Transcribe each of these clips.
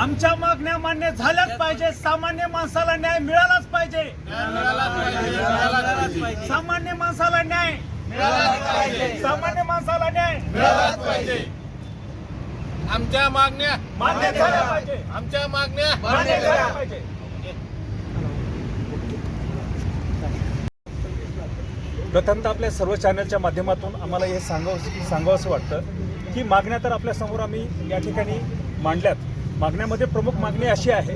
आमच्या मागण्या मान्य झाल्याच पाहिजे. सामान्य माणसाला न्याय मिळालाच पाहिजे. सामान्य माणसाला न्याय सामान्य माणसाला न्याय मिळालाच पाहिजे. आमच्या मागण्या मान्य झाल्या पाहिजे. आमच्या मागण्या मान्य झाल्या पाहिजे. प्रथमतः आपल्या सर्व चॅनलच्या माध्यमातून आम्हाला हे सांगावंसं वाटतं की मागण्या तर आपल्या समोर आम्ही या ठिकाणी मांडल्यात. मागण्यामध्ये प्रमुख मागणी अशी आहे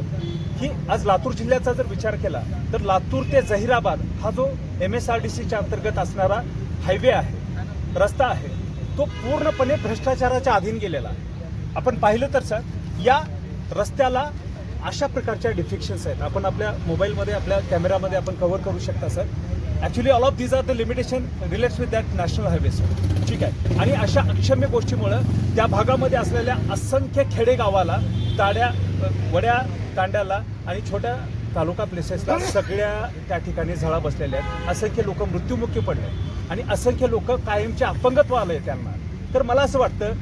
की आज लातूर जिल्ह्याचा जर विचार केला तर लातूर ते जहिराबाद हा जो MSRDCच्या अंतर्गत असणारा हायवे आहे, रस्ता आहे, तो पूर्णपणे भ्रष्टाचाराच्या अधीन गेलेला आहे. आपण पाहिलं तर सर या रस्त्याला अशा प्रकारच्या डिफिक्शन्स आहेत. आपण आपल्या मोबाईलमध्ये आपल्या कॅमेरामध्ये आपण कव्हर करू शकता sir. Actually all of these are the limitation relates with that national highway sir. ठीक आहे. आणि अशा अक्षम्य गोष्टीमुळं त्या भागामध्ये असलेल्या असंख्य खेडेगावाला ताड्या वड्या तांड्याला आणि छोट्या तालुका प्लेसेसला सगळ्या त्या ठिकाणी झळा बसलेल्या आहेत. असंख्य लोक मृत्युमुखी पडले आणि असंख्य लोक कायमचे अपंगत्व आलं आहे त्यांना. तर मला असं वाटतं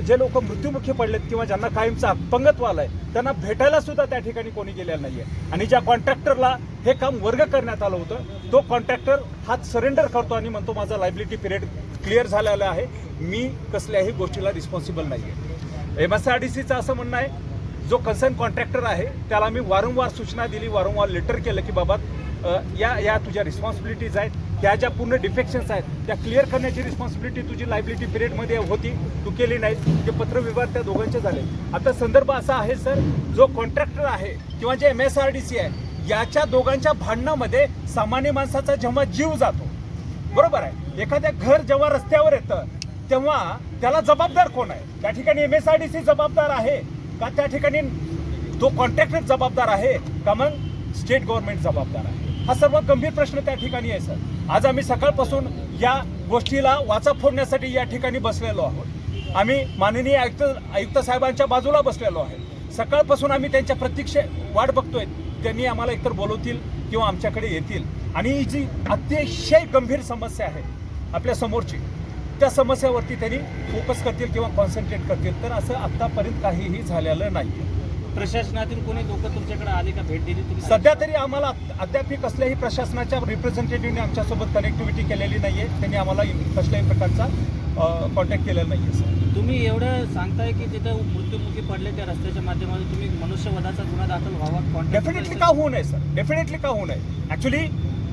जे लोक मृत्युमुखी पडलेत किंवा ज्यांना कायमचं अपंगत्व आलं आहे त्यांना भेटायला सुद्धा त्या ठिकाणी कोणी गेलेलं नाही आहे. आणि ज्या कॉन्ट्रॅक्टरला हे काम वर्ग करण्यात आलं होतं तो कॉन्ट्रॅक्टर हात सरेंडर करतो आणि म्हणतो माझा लायबिलिटी पिरियड क्लिअर झालेला आहे, मी कसल्याही गोष्टीला रिस्पॉन्सिबल नाही आहे. MSRDCचं असं म्हणणं आहे जो कन्सर्न कॉन्ट्रॅक्टर आहे त्याला मी वारंवार सूचना दिली, वारंवार लेटर केलं की बाबा या तुझ्या रिस्पॉन्सिबिलिटीज आहेत, त्या ज्या पूर्ण डिफेक्शन्स आहेत त्या क्लिअर करण्याची रिस्पॉन्सिबिलिटी तुझी लायबिलिटी पिरियडमध्ये होती, तू केली नाही. ते पत्रव्यवहार त्या दोघांचे झाले. आता संदर्भ असा आहे सर, जो कॉन्ट्रॅक्टर आहे किंवा जे MSRDC आहे याच्या दोघांच्या भांडणामध्ये सामान्य माणसाचा जेव्हा जीव जातो, बरोबर आहे, एखाद्या घर जेव्हा रस्त्यावर येतं तेव्हा त्याला जबाबदार कोण आहे? त्या ठिकाणी MSRDC जबाबदार आहे का त्या ठिकाणी तो कॉन्ट्रॅक्टर जबाबदार आहे का मग स्टेट गव्हर्नमेंट जबाबदार आहे? हा सर्वात गंभीर प्रश्न त्या ठिकाणी आहे सर. आज आम्ही सकाळपासून या गोष्टीला वाचा फोडण्यासाठी या ठिकाणी बसलेलो आहोत. आम्ही माननीय आयुक्त साहेबांच्या बाजूला बसलेलो आहे. सकाळपासून आम्ही त्यांच्या प्रतीक्षे वाट बघतोय. त्यांनी आम्हाला एकतर बोलवतील किंवा आमच्याकडे येतील आणि ही जी अतिशय गंभीर समस्या आहे आपल्या समोरची त्या समस्यावरती त्यांनी फोकस करतील किंवा कॉन्सन्ट्रेट करतील. तर असं आतापर्यंत काहीही झालेलं नाही. प्रशासनातील कोणी लोक तुमच्याकडे आले का, भेट दिली तुम्ही? सध्या तरी आम्हाला अद्याप कसल्याही प्रशासनाच्या रिप्रेझेंटेटिव्हने आमच्यासोबत कनेक्टिव्हिटी केलेली नाही आहे. त्यांनी आम्हाला कसल्याही प्रकारचा कॉन्टॅक्ट केलेला नाही आहे सर. तुम्ही एवढं सांगताय की तिथं मृत्युमुखी पडले त्या रस्त्याच्या माध्यमातून तुम्ही मनुष्यवधाचा गुन्हा दाखल व्हावा, डेफिनेटली का होऊ नये सर, डेफिनेटली का होऊ नये. ॲक्च्युली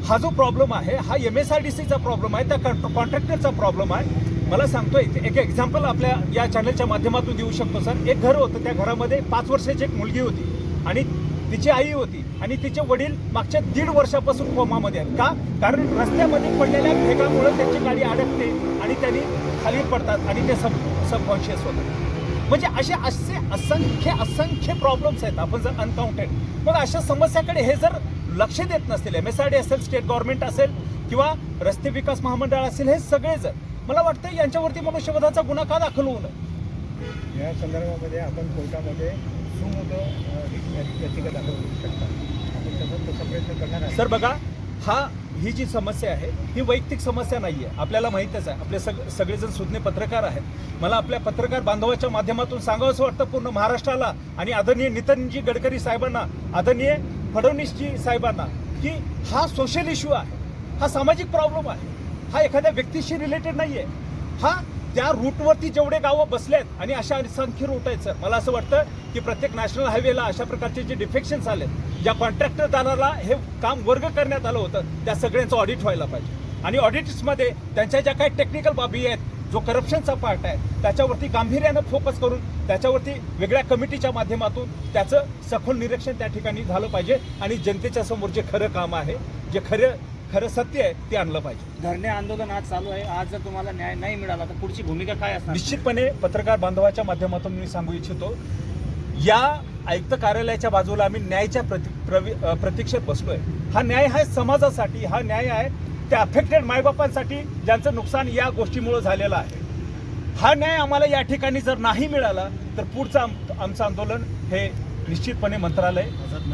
हा जो प्रॉब्लेम आहे हा MSRDCचा प्रॉब्लेम आहे, त्या कॉन्ट्रॅक्टरचा प्रॉब्लेम आहे. मला सांगतोय एक एक्झाम्पल आपल्या या चॅनलच्या माध्यमातून देऊ शकतो सर. एक घर होतं, त्या घरामध्ये 5 वर्षाची एक मुलगी होती आणि तिची आई होती आणि तिचे वडील मागच्या 1.5 वर्षापासून कोमामध्ये आहेत. का? कारण रस्त्यामध्ये पडलेल्या भेगामुळे त्यांची गाडी अडकते आणि त्यांनी खाली पडतात आणि ते सबकॉन्शियस होतात. म्हणजे असे असंख्य प्रॉब्लेम्स आहेत. आपण जर अनकाउंटेड, मग अशा समस्याकडे हे जर लक्ष देत नसतील, MSRD असेल, स्टेट गव्हर्नमेंट असेल किंवा रस्ते विकास महामंडळ असेल, हे सगळे जर, मला वाटतं यांच्यावरती मनुष्यवधाचा गुन्हा का दाखल होऊ नये. या संदर्भामध्ये आपण कोर्टामध्ये सुमोटो याचिका दाखल करू शकता. आपण तसा प्रयत्न करणार आहे. सर बघा, ही जी समस्या आहे ही वैयक्तिक समस्या नाही आहे. आपल्याला माहीतच आहे, आपले सगळेजण सुज्ञ पत्रकार आहेत. मला आपल्या पत्रकार बांधवाच्या माध्यमातून सांगावंसं वाटतं पूर्ण महाराष्ट्राला आणि आदरणीय नितीनजी गडकरी साहेबांना, आदरणीय फडणवीसजी साहेबांना, की हा सोशल इश्यू आहे, हा सामाजिक प्रॉब्लेम आहे, हा एखाद्या व्यक्तीशी रिलेटेड नाही आहे. हा त्या रूटवरती जेवढे गावं बसलेत आणि अशा असंख्य रूट आहेत सर. मला असं वाटतं की प्रत्येक नॅशनल हायवेला अशा प्रकारचे जे डिफेक्शन्स आलेत, ज्या कॉन्ट्रॅक्टरदाराला हे काम वर्ग करण्यात आलं होतं त्या सगळ्यांचं ऑडिट व्हायला पाहिजे. आणि ऑडिट्समध्ये त्यांच्या ज्या काही टेक्निकल बाबी आहेत, जो करप्शनचा पार्ट आहे, त्याच्यावरती गांभीर्यानं फोकस करून त्याच्यावरती वेगळ्या कमिटीच्या माध्यमातून त्याचं सखोल निरीक्षण त्या ठिकाणी झालं पाहिजे आणि जनतेच्या समोर जे खरं काम आहे, जे खरं सत्य आहे ते आणलं पाहिजे. धरणे आंदोलन आज चालू आहे. आज जर तुम्हाला न्याय नाही मिळाला तर पुढची भूमिका काय असणार? निश्चितपणे पत्रकार बांधवाच्या माध्यमातून मी सांगू इच्छितो, या आयुक्त कार्यालयाच्या बाजूला आम्ही न्यायाच्या प्रतीक्षेत बसलोय. हा न्याय आहे समाजासाठी, हा न्याय आहे त्या अफेक्टेड मायबापांसाठी ज्यांचं नुकसान या गोष्टीमुळे झालेलं आहे. हा न्याय आम्हाला या ठिकाणी जर नाही मिळाला तर पुढचं आमचं आंदोलन हे निश्चितपणे मंत्रालय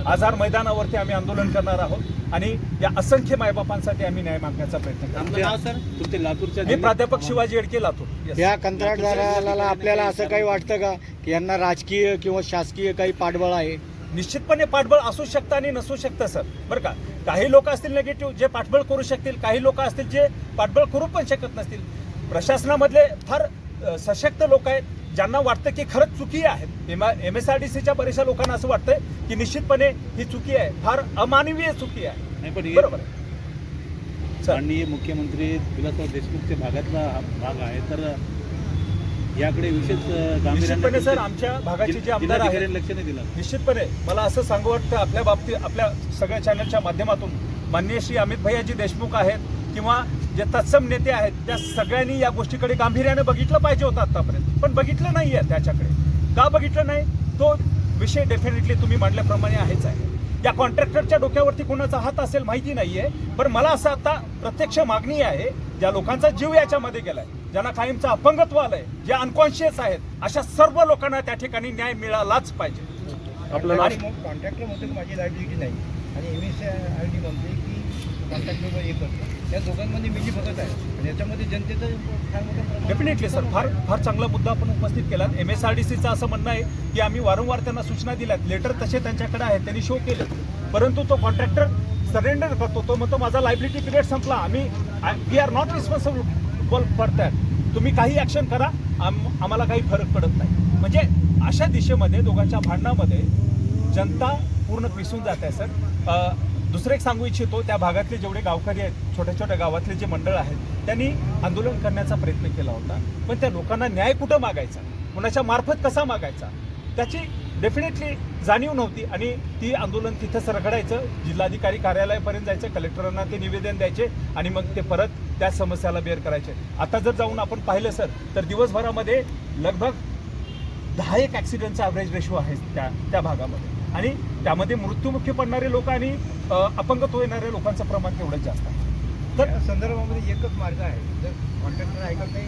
आझाद मैदानावरती आम्ही आंदोलन करणार आहोत आणि या असंख्य मायबापांसाठी आम्ही न्याय मागण्याचा प्रयत्न करतो. आपलं नाव सर? मी प्राध्यापक शिवाजी येडके, लातूर. Yes. या कंत्राटदाराला आपल्याला असं काही वाटतं का की यांना राजकीय किंवा शासकीय काही पाठबळ आहे? निश्चितपणे पाठबळ असू शकतं आणि नसू शकतं सर. बरं का, काही लोक असतील निगेटिव्ह जे पाठबळ करू शकतील, काही लोक असतील जे पाठबळ करू पण शकत नसतील. प्रशासनामधले फार सशक्त लोक आहेत ज्यांना वाटतं की खरंच चुकी आहे. MSRDCच्या बऱ्याचशा लोकांना असं वाटतंय की निश्चितपणे ही चुकी आहे, फार अमानवीय चुकी आहे. नाही पण बरोबर आहे सर. माननीय मुख्यमंत्री विलासराव देशमुखच्या भागातला हा भाग आहे, तर याकडे विशेष निश्चितपणे सर आमच्या भागाचे जे आमदार आहेत लक्ष नाही दिलं. निश्चितपणे मला असं सांगू वाटतं आपल्या बाबतीत, आपल्या सगळ्या चॅनलच्या माध्यमातून माननीय श्री अमित भैयाजी देशमुख आहेत किंवा जे तत्सम नेते आहेत त्या सगळ्यांनी या गोष्टीकडे गांभीर्याने बघितलं पाहिजे होतं आतापर्यंत, पण बघितलं नाही आहे. त्याच्याकडे का बघितलं नाही तो विषय डेफिनेटली तुम्ही मांडल्याप्रमाणे आहेच आहे. या कॉन्ट्रॅक्टरच्या डोक्यावरती कोणाचा हात असेल माहिती नाहीये, पण मला असं आता प्रत्यक्ष मागणी आहे, ज्या लोकांचा जीव याच्यामध्ये गेलाय, ज्यांना कायमचं अपंगत्व आलंय, जे अनकॉन्शियस आहेत, अशा सर्व लोकांना त्या ठिकाणी न्याय मिळालाच पाहिजे. आणि मग कॉन्ट्रॅक्टर म्हणतो की माझी लायबिलिटी नाही आणि MSRD म्हणते की कॉन्ट्रॅक्टर हे करतो. या दोघांमध्ये मिली बघत आहे आणि याच्यामध्ये जनतेचं फार मोठं प्रमाण. डेफिनेटली सर फार चांगला मुद्दा आपण उपस्थित केला. MSRDCचं असं म्हणणं आहे की आम्ही वारंवार त्यांना सूचना दिल्यात, लेटर तसे त्यांच्याकडे आहेत, त्यांनी शो केले, परंतु तो कॉन्ट्रॅक्टर सरेंडर करतो. तो म्हणतो माझा लायबिलिटी पिरियड संपला, we are not responsible for that, तुम्ही काही ॲक्शन करा, आम्हाला काही फरक पडत नाही. म्हणजे अशा दिशेमध्ये दोघांच्या भांडणामध्ये जनता पूर्ण पिसून जात आहे सर. दुसरं एक सांगू इच्छितो, त्या भागातले जेवढे गावकरी आहेत, छोट्या छोट्या गावातले जे मंडळ आहेत, त्यांनी आंदोलन करण्याचा प्रयत्न केला होता, पण त्या लोकांना न्याय कुठं मागायचा, कुणाच्या मार्फत कसा मागायचा, त्याची डेफिनेटली जाणीव नव्हती आणि ती आंदोलन तिथंच रगडायचं, जिल्हाधिकारी कार्यालयापर्यंत जायचं, कलेक्टरांना ते निवेदन द्यायचे आणि मग ते परत त्या समस्याला बेअर करायचे. आता जर जाऊन आपण पाहिलं सर तर दिवसभरामध्ये लगभग 10 ॲक्सिडेंटचा ॲव्हरेज रेशो आहे त्या भागामध्ये आणि त्यामध्ये मृत्युमुखी पडणारे लोक आणि अपंगत्व येणाऱ्या लोकांचं प्रमाण तेवढंच जास्त आहे. तर या संदर्भामध्ये एकच मार्ग आहे, जर कॉन्ट्रॅक्टर ऐकत नाही,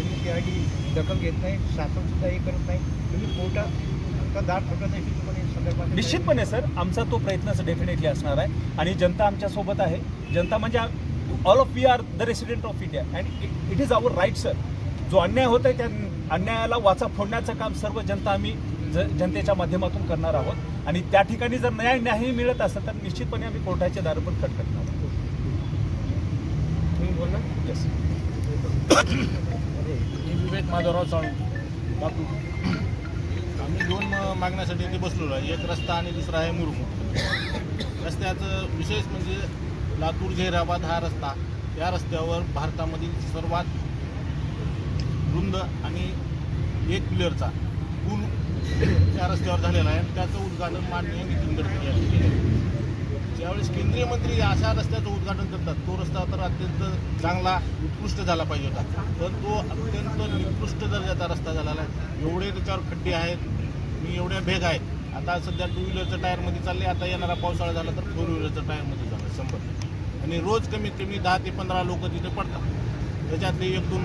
MSRD दखल घेत नाही, शासन सुद्धा हे करत नाही, तुम्ही कोर्टाचा दार ठोकण्याची संदर्भात निश्चितपणे सर आमचा तो प्रयत्नच डेफिनेटली असणार आहे आणि जनता आमच्यासोबत आहे. जनता म्हणजे all of we are the resident of India and it is our right sir. जो अन्याय होत आहे त्या अन्यायाला वाचा फोडण्याचं काम सर्व जनता आम्ही जनतेच्या माध्यमातून करणार आहोत आणि त्या ठिकाणी जर न्याय मिळत असेल तर निश्चितपणे आम्ही कोर्टाचे दार पण खटखटणार आहोत. तुम्ही बोलला येस. मी विवेक माधवराव चाळू लातूर. आम्ही 2 मागण्यासाठी इथे बसलेलो आहे. एक रस्ता आणि दुसरा आहे मुरुम. रस्त्याचं विशेष म्हणजे लातूर झेराबाद हा रस्ता, या रस्त्यावर भारतामधील सर्वात रुंद आणि 1 किलोमीटरचा पूल त्या रस्त्यावर झालेला आहे आणि त्याचं उद्घाटन माननीय नितीन गडकरी यांनी केलं. ज्यावेळेस केंद्रीय मंत्री अशा रस्त्याचं उद्घाटन करतात, तो रस्ता तर अत्यंत चांगला उत्कृष्ट झाला पाहिजे होता, पण तो अत्यंत निकृष्ट दर्जाचा रस्ता झालेला आहे. एवढे त्याच्यावर खड्डे आहेत आणि एवढ्या भेग आहेत. आता सध्या 2 व्हीलरच्या टायरमध्ये चालले, आता येणारा पावसाळा झाला तर 4 व्हीलरच्या टायरमध्ये झाला 100. आणि रोज कमीत कमी 10 ते 15 लोक तिथे पडतात. त्याच्यातले 1-2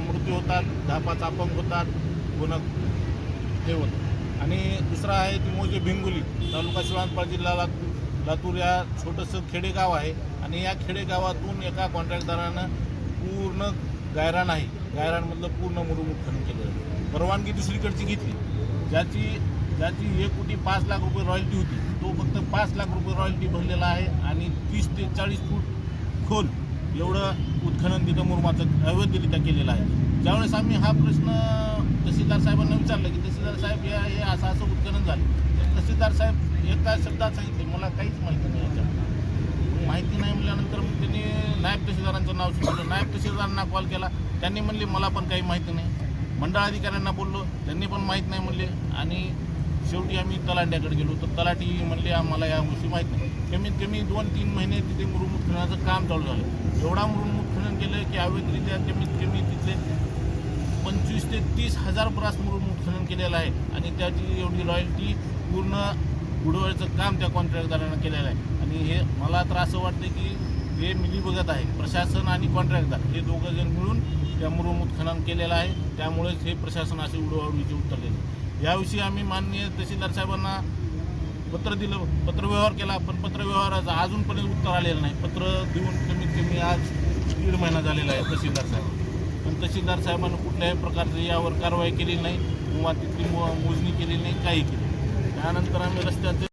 मृत्यू होतात, 10-5 अपंग होतात, पुन्हा हे होतं. आणि दुसरा आहे ती मोजे भिंगोली, तालुका शिवानपाळ, जिल्हा लातूर या छोटंसं खेडेगाव आहे आणि या खेडेगावातून एका कॉन्ट्रॅक्टदारानं पूर्ण गायरान आहे, गायरानमधलं पूर्ण मुरुम उत्खनन केलं. परवानगी दुसरीकडची घेतली, ज्याची 1,05,00,000 रुपये रॉयल्टी होती, तो फक्त 5 लाख रुपये रॉयल्टी भरलेला आहे आणि 30 ते 40 फूट खोल एवढं उत्खनन तिथं मुरुमाचं अवैधरित्या केलेलं आहे. ज्यावेळेस आम्ही हा प्रश्न तहसीलदार साहेबांना विचारलं की तहसीलदार साहेब हे असं उत्खनन झालं, तर तहसीलदार साहेब एका शब्दात सांगितले मला काहीच माहिती नाही याच्यात. माहिती नाही म्हटल्यानंतर मग त्यांनी नायब तहसीलदारांचं नाव सुचवलं. नायब तहसीलदारांना कॉल केला, त्यांनी म्हणले मला पण काही माहिती नाही. मंडळाधिकाऱ्यांना बोललो, त्यांनी पण माहीत नाही म्हणले आणि शेवटी आम्ही तलाट्याकडे गेलो तर तलाठी म्हणले आम्हाला या गोष्टी माहीत नाही. कमीत कमी 2-3 महिने तिथे मुरुम उत्खननाचं काम चालू झालं. एवढा मुरुम उत्खनन केलं की अवैधरित्या कमीत कमी तिथले 25 ते 30 हजार ब्रास मुरुम उत्खनन केलेलं आहे आणि त्याची एवढी रॉयल्टी पूर्ण बुडवायचं काम त्या कॉन्ट्रॅक्टदारानं केलेलं आहे. आणि हे मला तर असं वाटतं की हे मिलीभगत आहे, प्रशासन आणि कॉन्ट्रॅक्टदार हे दोघं जण मिळून त्या मुरुम उत्खनन केलेलं आहे. त्यामुळेच हे प्रशासन असे उडवाउडवीचे उतरलेले. याविषयी आम्ही माननीय तहसीलदार साहेबांना पत्र दिलं, पत्रव्यवहार केला, पण पत्रव्यवहाराचं अजूनपर्यंत उत्तर आलेलं नाही. पत्र देऊन कमीत कमी आज 1.5 महिना झालेला आहे तहसीलदार साहेब. पण पण तहसीलदार साहेबांनी कुठल्याही प्रकारची यावर कारवाई केली नाही किंवा तिथली मोजणी केली नाही, काही केली नाही. त्यानंतर आम्ही रस्त्याचे